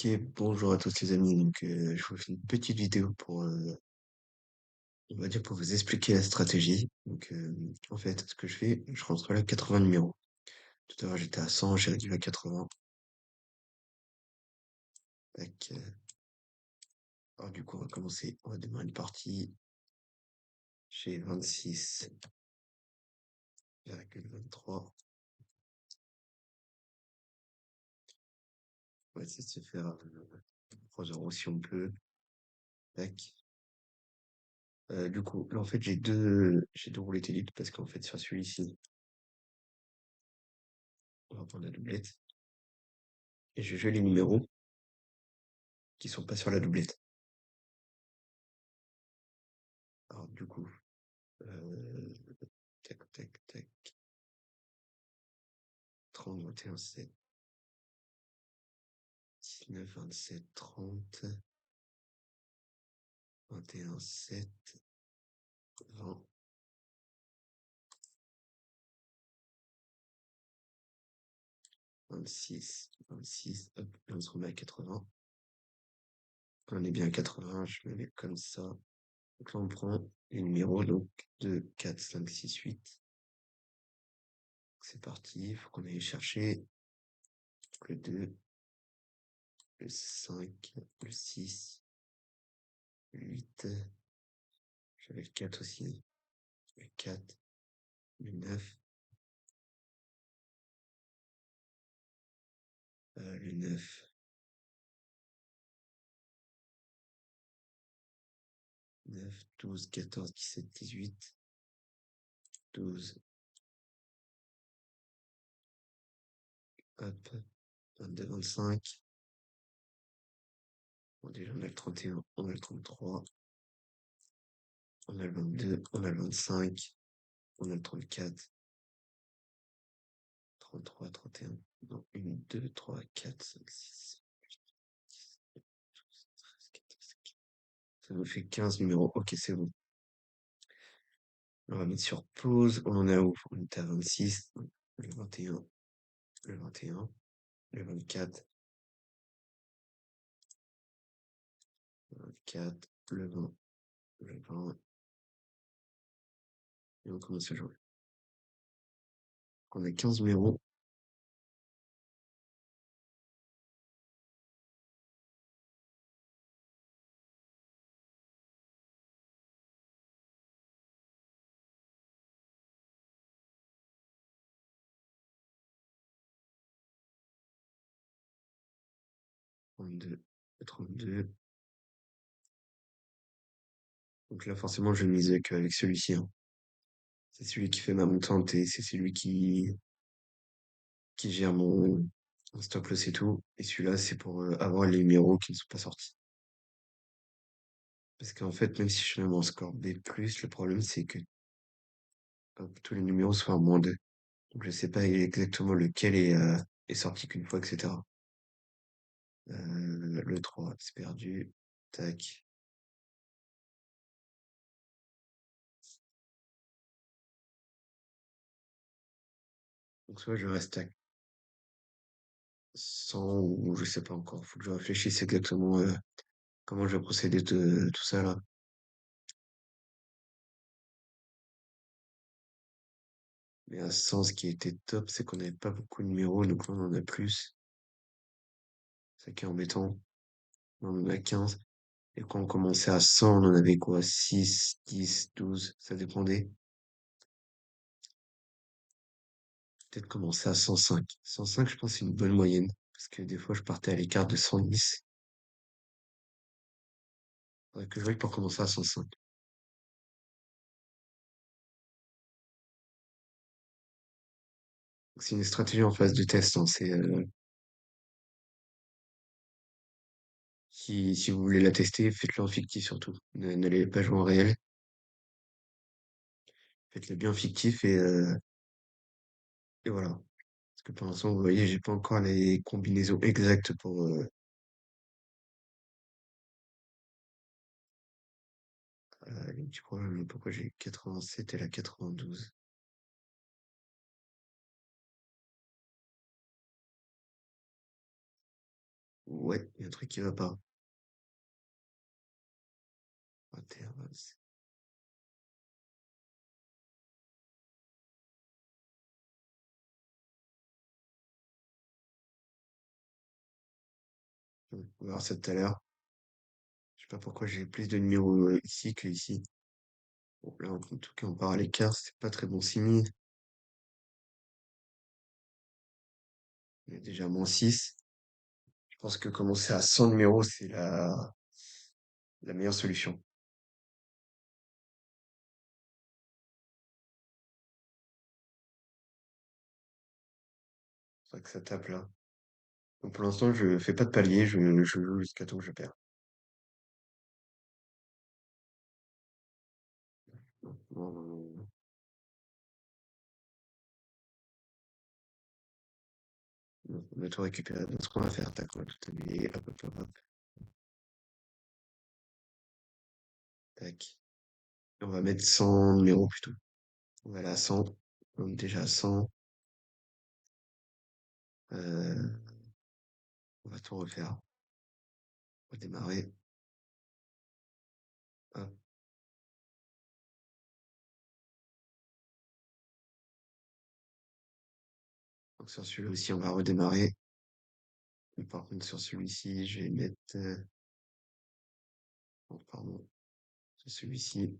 Ok, bonjour à tous les amis. Je vous fais une petite vidéo pour, on va dire, pour vous expliquer la stratégie. En fait, ce que je fais, je rentre là 80 numéros. Tout à l'heure, j'étais à 100, j'ai réduit à 80. Tac. Alors, du coup, on va commencer. On va démarrer une partie. J'ai 26,23. On va essayer de se faire 3 euros si on peut. Tac. Du coup, là, en fait, j'ai deux roulettes élites parce qu'en fait, sur celui-ci, on va prendre la doublette. Et je vais jouer les numéros qui sont pas sur la doublette. Alors, du coup, euh, tac, tac, tac. 30, 21, 7, 19, 27, 30, 21, 7, 20, 26, 26, hop, et on se remet à 80. Quand on est bien à 80, je me mets comme ça. Donc là, on prend les numéros, donc 2, 4, 5, 6, 8. C'est parti, il faut qu'on aille chercher le 2, le 5, le 6, le 8. J'avais le 4 aussi. Le 4, le 9, le 9, 9, 12, 14, 17, 18, 12, hop, 22, 25. Bon, déjà, on a le 31, on a le 33, on a le 22, on a le 25, on a le 34, 33, 31. Non, 1, 2, 3, 4, 5, 6, 7, 12, 13, 14, 15. Ça nous fait 15 numéros. Ok, c'est bon. On va mettre sur pause. On en est où? On est à 26, le 21, le 21, le 24, le 24, le 20, le 20. Et on commence à jouer. On a 15 numéros. Trente-deux, 32. Donc là, forcément, je ne misais qu'avec celui-ci, hein. C'est celui qui fait ma montante et c'est celui qui gère mon stop loss et tout. Et celui-là, c'est pour avoir les numéros qui ne sont pas sortis. Parce qu'en fait, même si je mets mon score B+, le problème, c'est que hop, tous les numéros sont à -2. Donc je sais pas exactement lequel est sorti qu'une fois, etc. Le 3, c'est perdu. Tac. Donc soit je reste à 100 ou je sais pas encore. Faut que je réfléchisse exactement comment je vais procéder de tout ça là. Mais à 100, ce qui était top, c'est qu'on n'avait pas beaucoup de numéros, donc là on en a plus. C'est ça qui est embêtant. Là, on en a 15. Et quand on commençait à 100, on en avait quoi? 6, 10, 12, ça dépendait. Peut-être commencer à 105. 105, je pense, c'est une bonne moyenne. Parce que des fois, je partais à l'écart de 110. Faudrait que je veuille pour commencer à 105. C'est une stratégie en phase de test, hein. C'est, si vous voulez la tester, faites-le en fictif surtout. N'allez pas jouer en réel. Faites-le bien en fictif et voilà. Parce que pour l'instant, vous voyez, j'ai pas encore les combinaisons exactes pour, le petit problème, pourquoi j'ai 87 et la 92. Ouais, il y a un truc qui va pas. 21, 27. On va voir ça tout à l'heure. Je sais pas pourquoi j'ai plus de numéros ici que ici. Bon, là, en tout cas, on part à l'écart, c'est pas très bon signe. On est déjà à -6. Je pense que commencer à 100 numéros, c'est la meilleure solution. C'est vrai que ça tape là. Donc pour l'instant, je fais pas de palier, je joue jusqu'à temps que je perds. Non, non, non, non. Non, on a tout récupéré. Donc ce qu'on va faire, tac, on va tout annuler. Hop, hop, hop, hop. Tac. On va mettre 100 numéros plutôt. On va aller à 100. On est déjà à 100. Euh, on va tout refaire. On va démarrer. Hop. Donc sur celui-là aussi, on va redémarrer. Mais par contre, sur celui-ci, je vais mettre... oh, pardon. Sur celui-ci.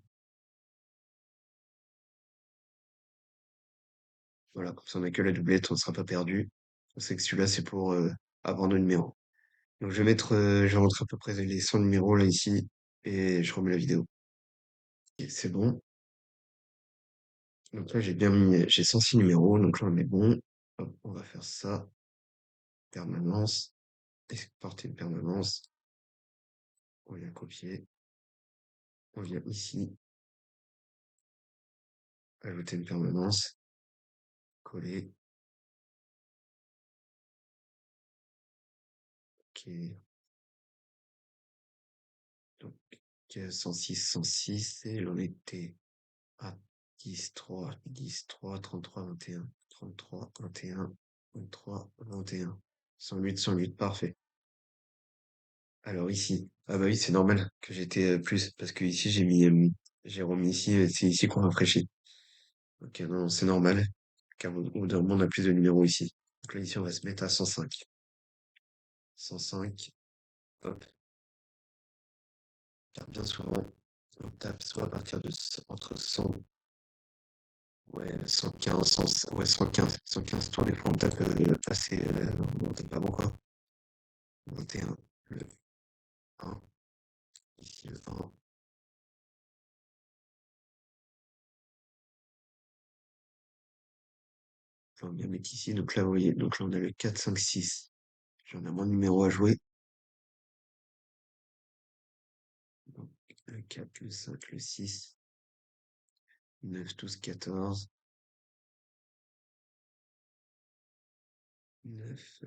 Voilà, comme ça on a que la doublette, on ne sera pas perdu. On sait que celui-là, c'est pour avoir nos numéros. Donc je vais rentrer à peu près les 100 numéros là ici et je remets la vidéo. Et c'est bon. Donc là j'ai 106 numéros, donc là on est bon. Hop, on va faire ça. Permanence. Exporter une permanence. On vient copier. On vient ici. Ajouter une permanence. Coller. Ok. Donc 106 et l'on était à 33, 21, 33, 21, 23, 21. 108, parfait. Alors ici, ah bah oui, c'est normal que j'étais plus, parce que ici j'ai remis ici, c'est ici qu'on rafraîchit. Ok, non, c'est normal, car au bout d'un moment, on a plus de numéros ici. Donc là, ici, on va se mettre à 105. 105, hop, car bien souvent, on tape soit à partir de entre 100, ouais, 115, 100, ouais, 115 tours, des fois, on tape assez, on tape pas bon, quoi. 21, le 1, ici le 1, on va bien mettre ici, donc là, vous voyez, donc là, on a le 4, 5, 6. J'en ai moins de numéros à jouer. Donc, le 4, le 5, le 6, 9, 12, 14, 9,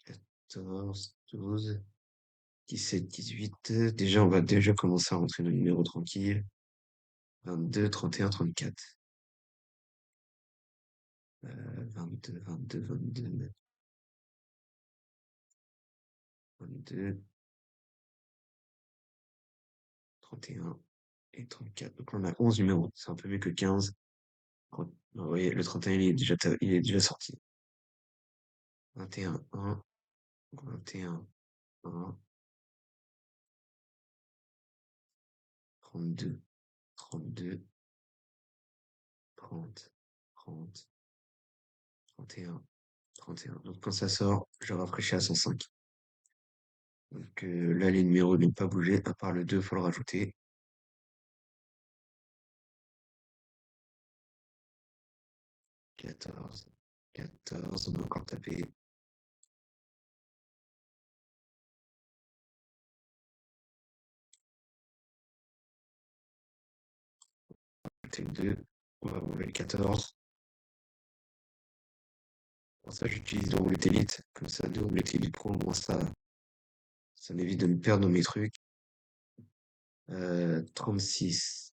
14, 12, 17, 18. Déjà, on va déjà commencer à rentrer nos numéros tranquilles. 22, 31, 34. 22, 22, 22, 22, 31 et 34. Donc là, on a 11 numéros. C'est un peu mieux que 15. Vous voyez, le 31, il est déjà sorti. 21, 1, 21, 1, 32, 32, 30, 30, 31, 31. Donc quand ça sort, je rafraîchis à 105. Donc là, les numéros n'ont pas bougé, à part le 2, faut le rajouter. 14, 14, on a encore tapé. C'était le 2, on va enlever le 14. Pour ça, j'utilise le roulette élite. Comme ça, de roulette élite pro, au moins ça m'évite de me perdre dans mes trucs. 36,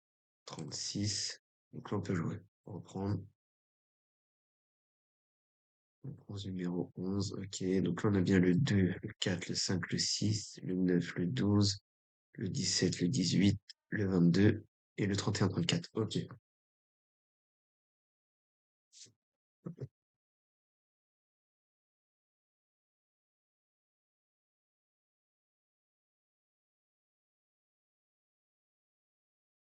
36. Donc là, on peut jouer. Reprendre. On prend ce numéro 11. Ok, donc là, on a bien le 2, le 4, le 5, le 6, le 9, le 12, le 17, le 18, le 22 et le 31-34. Ok.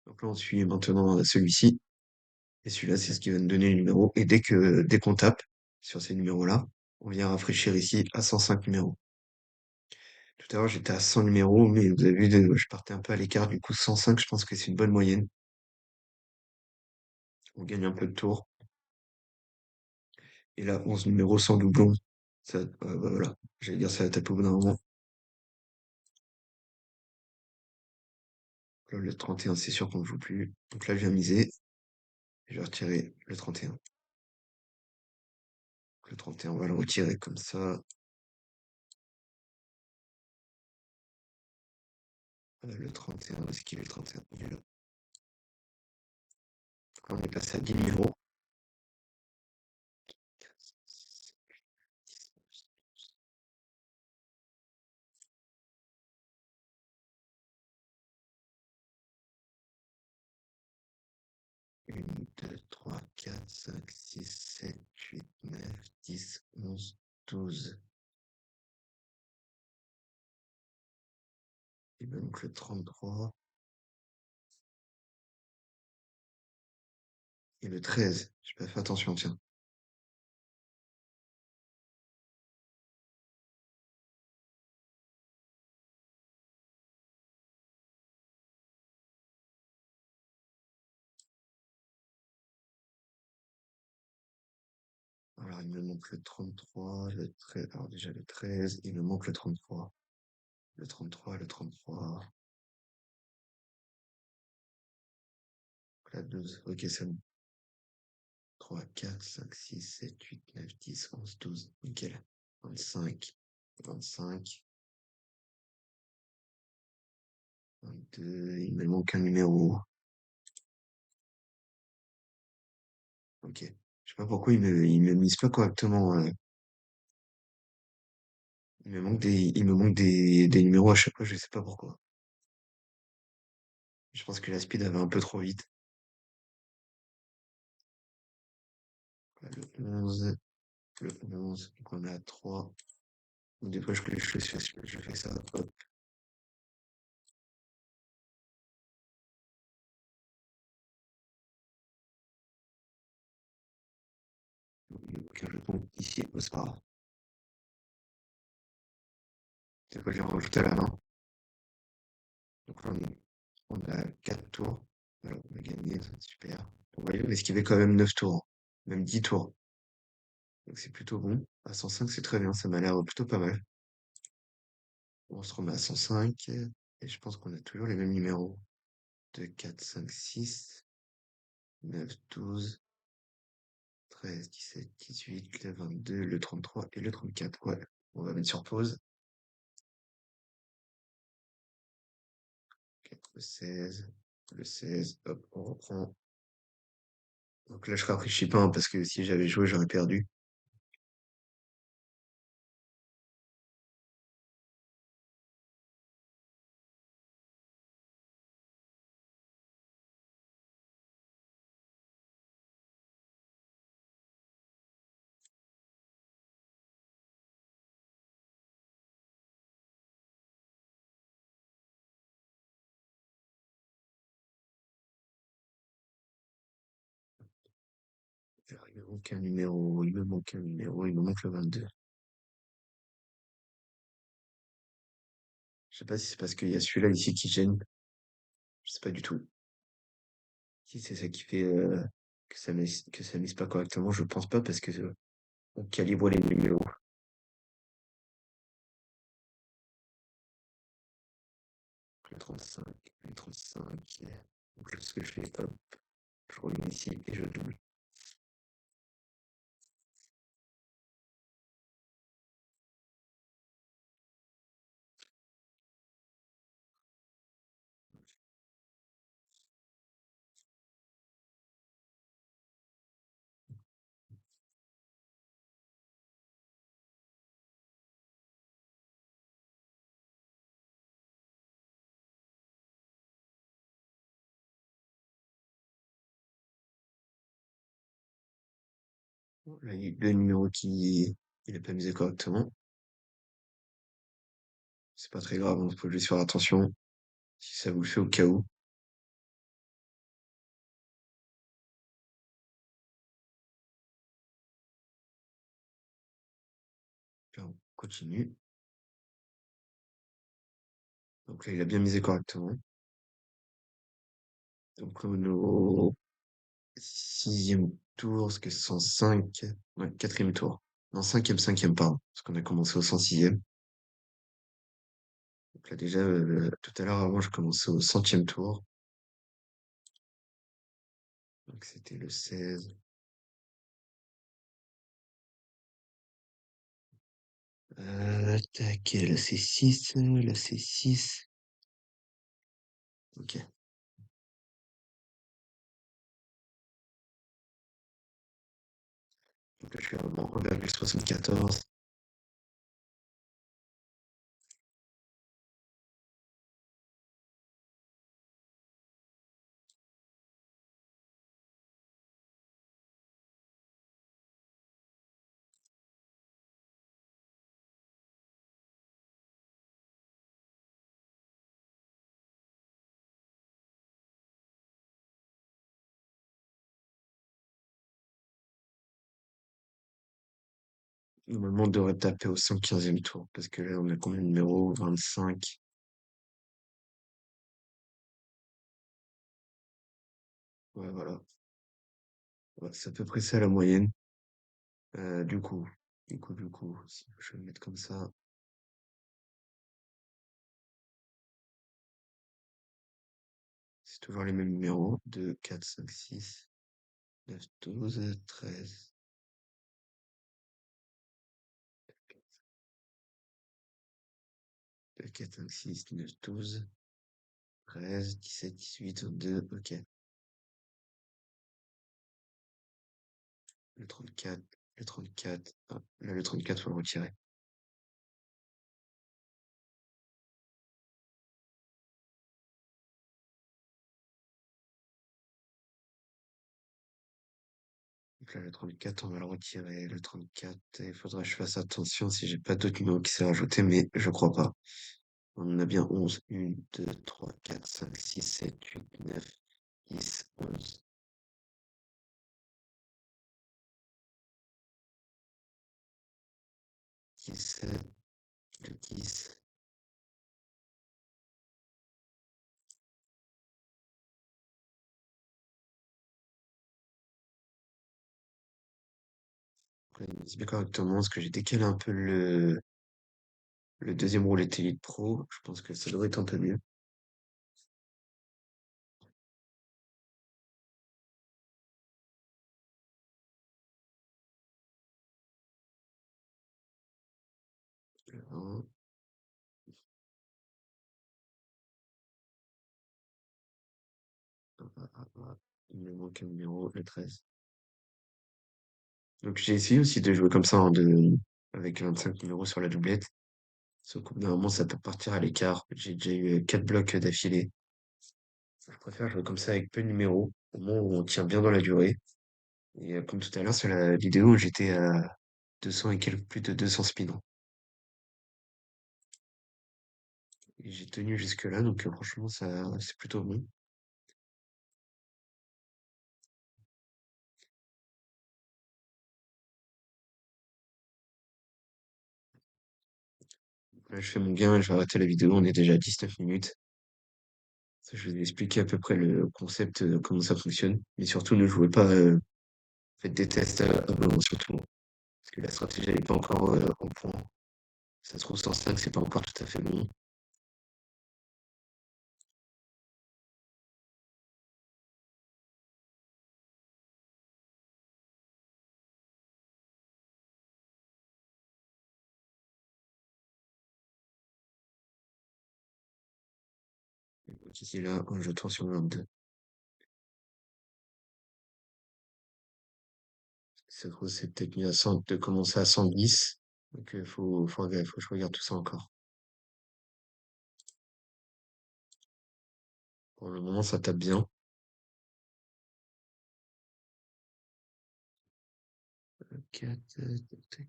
Donc là, on suit maintenant celui-ci. Et celui-là, c'est ce qui va nous donner le numéro. Et dès qu'on tape sur ces numéros-là, on vient rafraîchir ici à 105 numéros. Tout à l'heure, j'étais à 100 numéros, mais vous avez vu, je partais un peu à l'écart. Du coup, 105, je pense que c'est une bonne moyenne. On gagne un peu de tours. Et là, 11 numéros sans doublon. Ça, bah voilà. J'allais dire ça va taper au bout d'un moment. Là, le 31, c'est sûr qu'on ne joue plus. Donc là, je viens miser. Je vais retirer le 31. Le 31, on va le retirer comme ça. Le 31, où est-ce qu'il est le 31? Il est là. Donc là, on est passé à 10 numéros. 1, 2, 3, 4, 5, 6, 7, 8, 9, 10, 11, 12. Il me manque le 33 et le 13. J'ai pas fait attention, tiens. Alors, il me manque le 33, le 13. Alors, déjà le 13, il me manque le 33. Le 33, le 33. La 12. Ok, c'est bon. 3, 4, 5, 6, 7, 8, 9, 10, 11, 12. Nickel. 25, 25, 22. Il me manque un numéro. Ok. Je sais pas pourquoi il me mise pas correctement. Il me manque des numéros à chaque fois, je sais pas pourquoi. Je pense que la speed avait un peu trop vite. Là, le 11, donc on est à 3. Des fois, je fais ça. Hop, ok, je tombe ici, c'est pas grave. C'est quoi, j'ai rajouté à la main. Donc là, on a 4 tours. Voilà, on a gagné, c'est super. Vous voyez, on a esquivé quand même 9 tours, même 10 tours. Donc c'est plutôt bon. À 105, c'est très bien, ça m'a l'air plutôt pas mal. On se remet à 105 et je pense qu'on a toujours les mêmes numéros. 2, 4, 5, 6, 9, 12, 13, 17, 18, le 22, le 33 et le 34. Ouais, on va mettre sur pause. Ok, le 16, hop, on reprend. Donc là, je rafraîchis pas, hein, parce que si j'avais joué, j'aurais perdu. Alors, il me manque un numéro, il me manque un numéro, il me manque le 22. Je sais pas si c'est parce qu'il y a celui-là ici qui gêne. Je sais pas du tout. Si c'est ça qui fait que ça mise pas correctement, je pense pas parce que on calibre les numéros. Le 35, le 35. Donc là, ce que je fais, hop, je reviens ici et je double. Là, il y a deux numéros qui, il a pas misé correctement. C'est pas très grave, il faut juste faire attention. Si ça vous le fait au cas où. Puis on continue. Donc là, il a bien misé correctement. Donc là, on est au sixième tour, parce que 105, ouais, quatrième tour. Non, cinquième, pardon, parce qu'on a commencé au 106e. Donc là, déjà, tout à l'heure, avant, je commençais au centième tour. Donc c'était le 16. Tac, là, c'est 6, là, c'est 6. Ok. Donc là, je suis vraiment 1,74. Normalement, on devrait taper au 115e tour, parce que là, on a combien de numéros? 25. Ouais, voilà. Ouais, c'est à peu près ça la moyenne. Du coup, si je vais le mettre comme ça, c'est toujours les mêmes numéros. 2, 4, 5, 6, 9, 12, 13. 2, 4, 5, 6, 9, 12, 13, 17, 18, 22. Ok. Le 34, le 34. Ah, là, le 34, faut le retirer. Donc là, le 34, on va le retirer. Le 34, il faudrait que je fasse attention si j'ai pas d'autres numéros qui s'est rajouté, mais je crois pas. On en a bien 11. 1, 2, 3, 4, 5, 6, 7, 8, 9, 10, 11. 10, le 10. Après, c'est bien correctement parce que j'ai décalé un peu le deuxième roulette Elite Pro. Je pense que ça devrait être un peu mieux. Le 1, il me manque un numéro, le 13. Donc j'ai essayé aussi de jouer comme ça, hein, avec 25 numéros sur la doublette. Sauf qu'au bout d'un moment, ça peut partir à l'écart. J'ai déjà eu 4 blocs d'affilée. Je préfère jouer comme ça avec peu de numéros, au moins où on tient bien dans la durée. Et comme tout à l'heure sur la vidéo, j'étais à 200 et quelques, plus de 200 spins. Et j'ai tenu jusque-là, donc franchement, ça, c'est plutôt bon. Là, je fais mon gain, je vais arrêter la vidéo, on est déjà à 19 minutes. Ça, je vais vous expliquer à peu près le concept, comment ça fonctionne. Mais surtout, ne jouez pas, faites des tests à blanc, surtout. Parce que la stratégie, elle est pas encore au point. Ça se trouve, 105, c'est pas encore tout à fait bon. Donc ici, là, un jeton sur 22. Ça se trouve, c'est peut-être mieux à 100, de commencer à 110. Donc, faut que je regarde tout ça encore. Pour le moment, ça tape bien. 4, tac.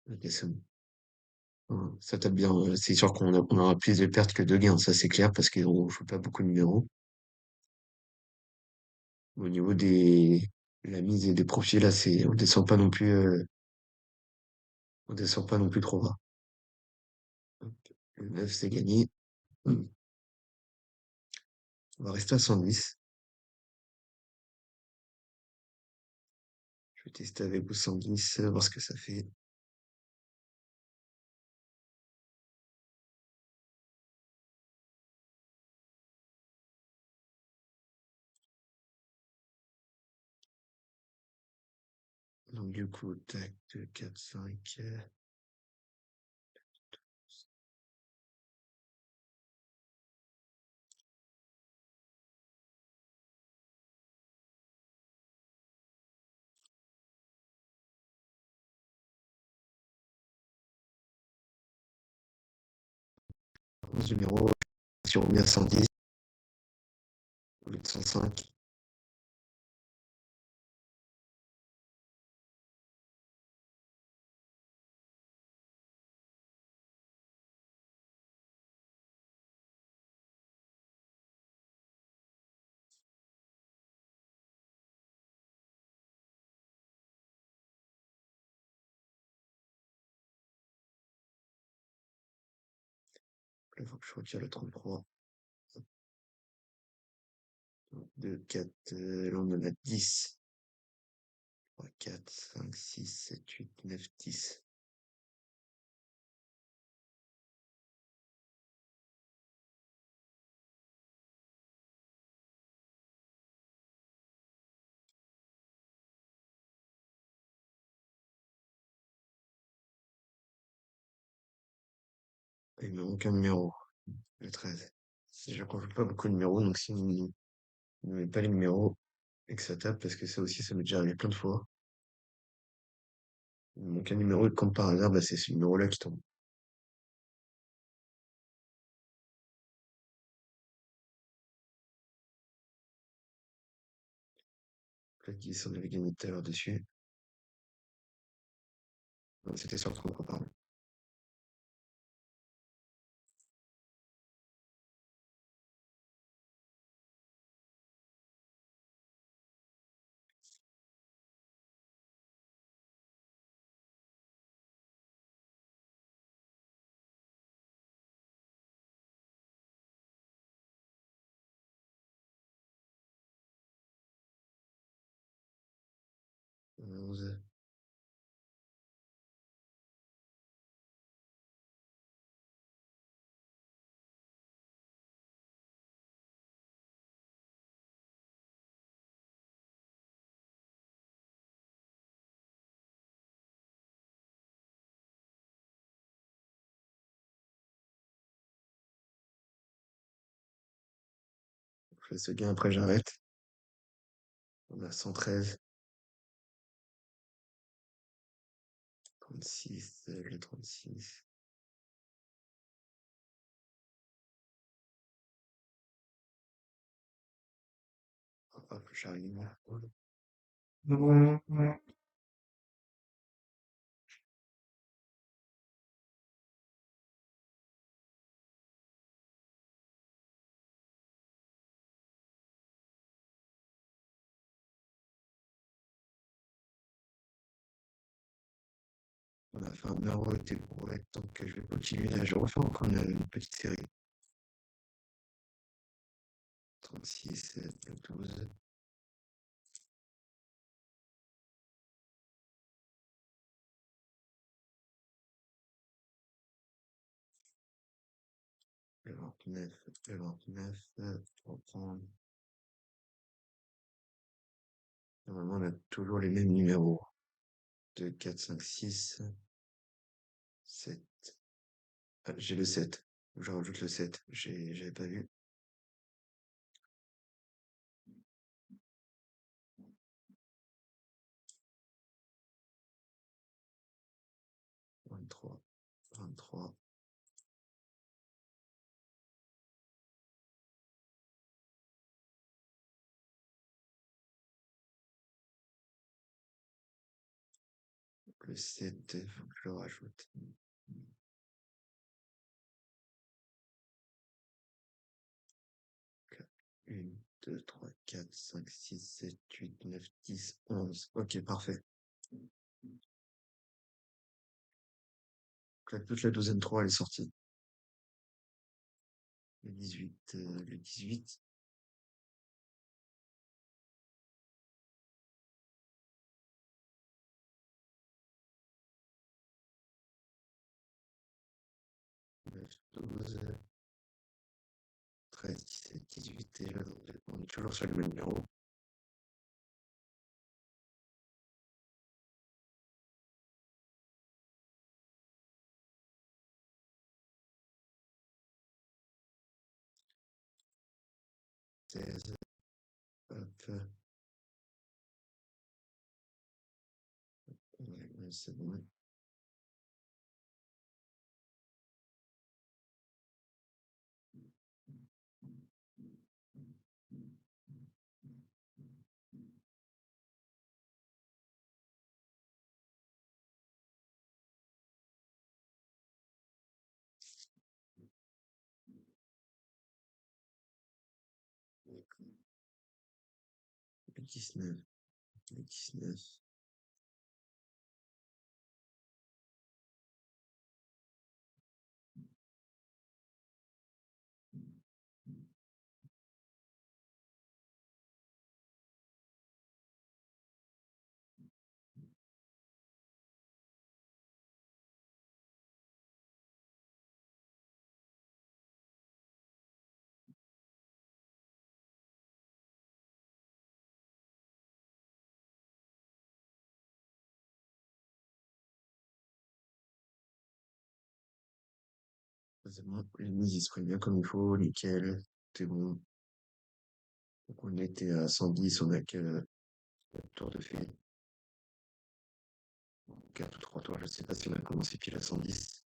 Ok, c'est bon. Ouais, ça tape bien. C'est sûr on aura plus de pertes que de gains, ça c'est clair, parce qu'on joue pas beaucoup de numéros. Au niveau la mise et des profils, là, on descend pas non plus trop bas. Hop, le 9, c'est gagné. On va rester à 110. Je vais tester avec vous 110, voir ce que ça fait. Donc, du coup, tac, 2, 4, 5. 11 numéros. Si on remet à 110, au lieu de 105. Là, il faut que je retire le 33. 2, 4, là, on en a 10. 3, 4, 5, 6, 7, 8, 9, 10. Il me manque un numéro. Le 13. Je ne joue pas beaucoup de numéros, donc si vous ne mettez pas les numéros et que ça tape, parce que ça aussi, ça m'est déjà arrivé plein de fois. Il me manque un numéro et comme par hasard, bah, c'est ce numéro-là qui tombe. Là, 10, on avait gagné tout à l'heure dessus. Non, c'était sur le 33, pardon. Onze, je fais ce gain, après j'arrête. On a 113, 36, le 36. Hop, j'arrive. On a fait un euro était brouette, donc je vais continuer là. Je refais encore une petite série. 36, 12, le 29, le 29, on reprend. Normalement, on a toujours les mêmes numéros. 2, 4, 5, 6, 7. Ah, j'ai le 7. Je rajoute le 7. J'avais pas vu. 23, 23. Le 7, faut que je le rajoute. 1, 2, 3, 4, 5, 6, 7, 8, 9, 10, 11. Ok, parfait. Donc là, toute la douzaine 3, elle est sortie. Le 18, le 18, 9, 12, 13, 17, 18, et là, on est toujours sur le même numéro. 16, hop, ouais, c'est bon. Le 19, le 19, c'est bon. Les mises, ils se prennent bien comme il faut, nickel. C'est bon. Donc on était à 110, on a que 4 tours de fée. 4 ou 3 tours, je sais pas si on a commencé pile à 110.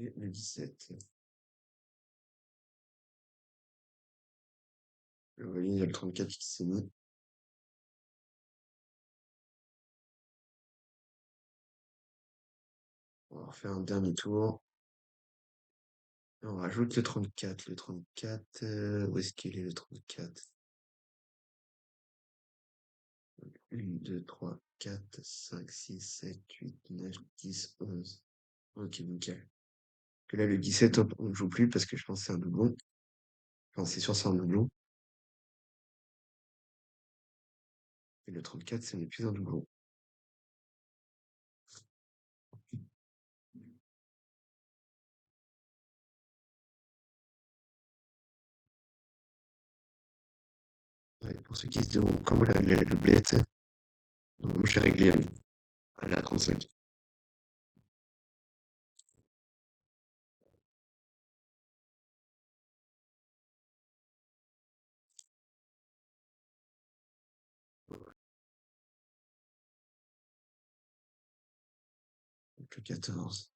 Et le 17. Vous voyez, il y a le 34 qui s'est mis. On va refaire un dernier tour. Et on rajoute le 34. Le 34, où est-ce qu'il est le 34? 1, 2, 3, 4, 5, 6, 7, 8, 9, 10, 11. Ok, nickel. Que là, le 17, hop, on ne joue plus parce que je pense que c'est un doublon. Enfin, c'est sûr, c'est un doublon. Et le 34, ce n'est plus un doublon. Ouais, pour ceux qui se demandent comment la doublette, donc j'ai réglé à la 35. Donc le 14.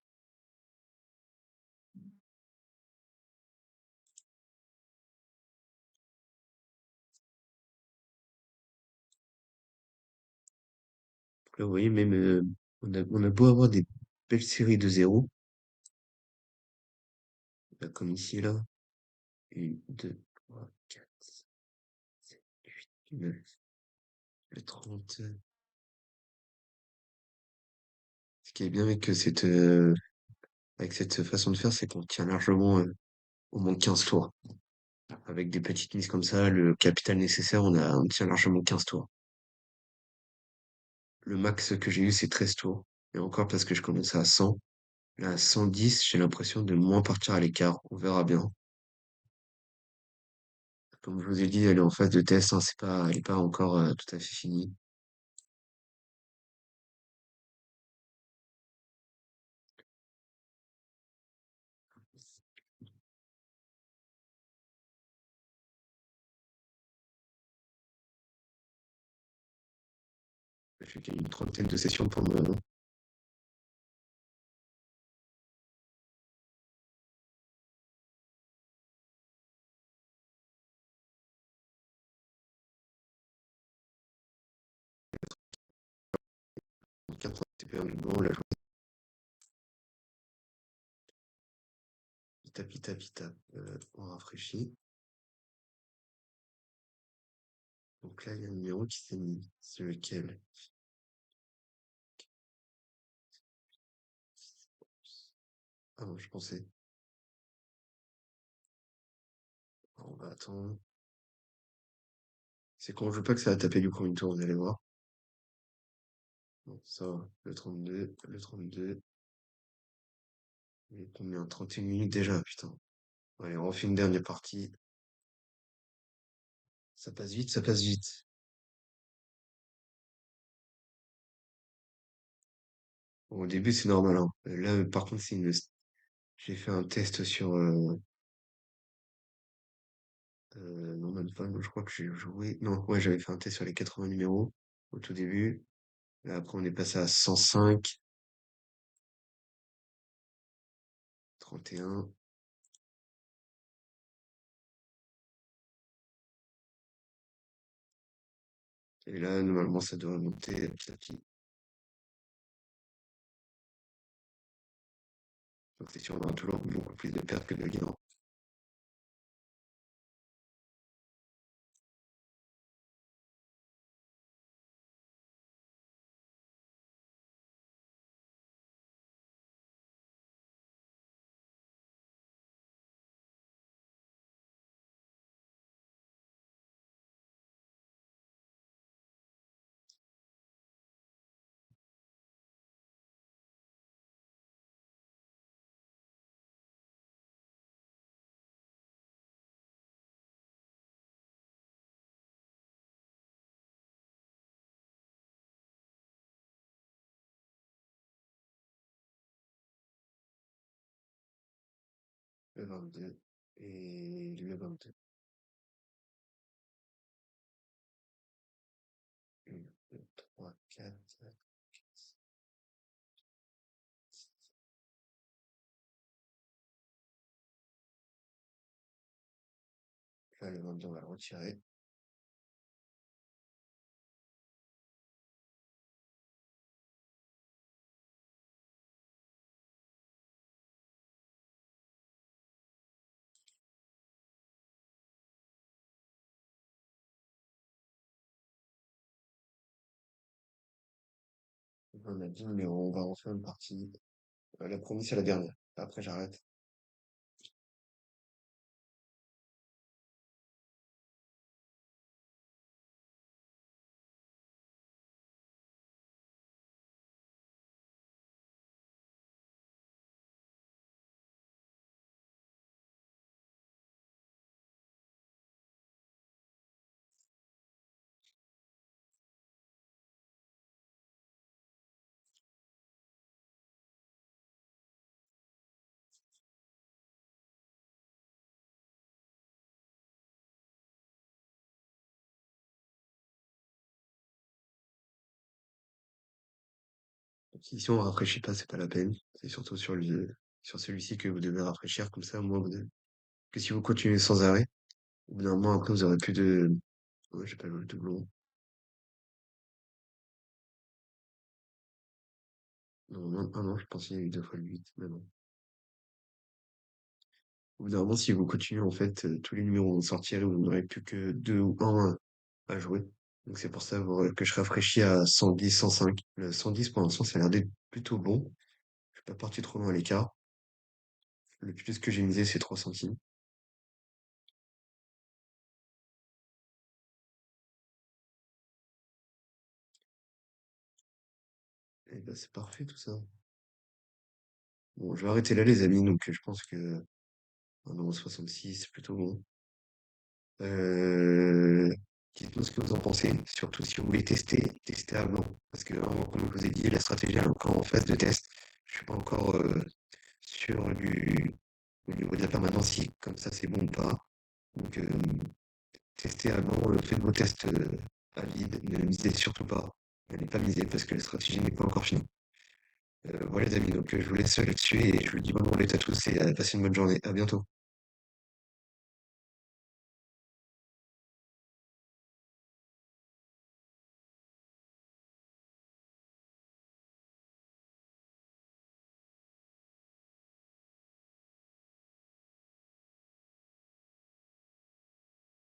Donc là, vous voyez, même, on a beau avoir des belles séries de zéro, là, comme ici, là. 1, 2, 3, 4, 7, 8, 9, le 30. Ce qui est bien avec cette façon de faire, c'est qu'on tient largement au moins 15 tours. Avec des petites mises comme ça, le capital nécessaire, on tient largement 15 tours. Le max que j'ai eu, c'est 13 tours. Et encore parce que je commençais à 100. Là, à 110, j'ai l'impression de moins partir à l'écart. On verra bien. Comme je vous ai dit, elle est en phase de test, hein, elle est pas encore tout à fait finie. J'ai fait une trentaine de sessions pour le moment. Donc, après, c'est bien, bon, la journée, pita, pita, pita. On rafraîchit. Donc là, il y a un numéro qui s'est mis. C'est lequel? Ah non, je pensais. On va attendre. C'est quand je veux pas que ça va taper du premier tour, vous allez voir. Bon, ça va. Le 32, le 32. Il est combien? 31 minutes déjà, putain. Allez, on refait une dernière partie. Ça passe vite, ça passe vite. Bon, au début, c'est normal, hein. Là, par contre, j'ai fait un test sur, non, même pas, je crois que j'ai joué, non, ouais, j'avais fait un test sur les 80 numéros au tout début. Là, après, on est passé à 105, 31. Et là, normalement, ça doit monter petit à petit. Donc, c'est sûr, on aura toujours beaucoup plus de pertes que de gains. Le 22 et le 22. 1, 2, 3, 4. Là, le 22, on va le retirer. On a 10 numéros, on va refaire une partie. La première, c'est la dernière. Après, j'arrête. Si on rafraîchit pas, c'est pas la peine. C'est surtout sur celui-ci que vous devez rafraîchir, comme ça, moi, que si vous continuez sans arrêt, au bout d'un moment, après, vous aurez plus de, ouais, j'ai pas le doublon. Non, non, ah non, je pensais qu'il y a eu 2 fois le 8, mais non. Au bout d'un moment, si vous continuez, en fait, tous les numéros vont sortir et vous n'aurez plus que 2 ou un à jouer. Donc c'est pour ça que je rafraîchis à 110, 105. Le 110, pour l'instant, ça a l'air d'être plutôt bon. Je suis pas parti trop loin à l'écart. Le plus que j'ai misé, c'est 3 centimes. Et ben, c'est parfait tout ça. Bon, je vais arrêter là, les amis, donc je pense que 1,66 €, c'est plutôt bon. Euh, Dites-moi ce que vous en pensez, surtout si vous voulez tester avant. Parce que, comme je vous ai dit, la stratégie est encore en phase de test. Je suis pas encore sûr au niveau de la permanence, si comme ça c'est bon ou pas. Donc, testez avant, faites vos tests à vide, ne misez surtout pas. N'allez pas miser parce que la stratégie n'est pas encore finie. Voilà les amis, donc je vous laisse là-dessus et je vous dis bonne roulette à tous et passez une bonne journée. À bientôt.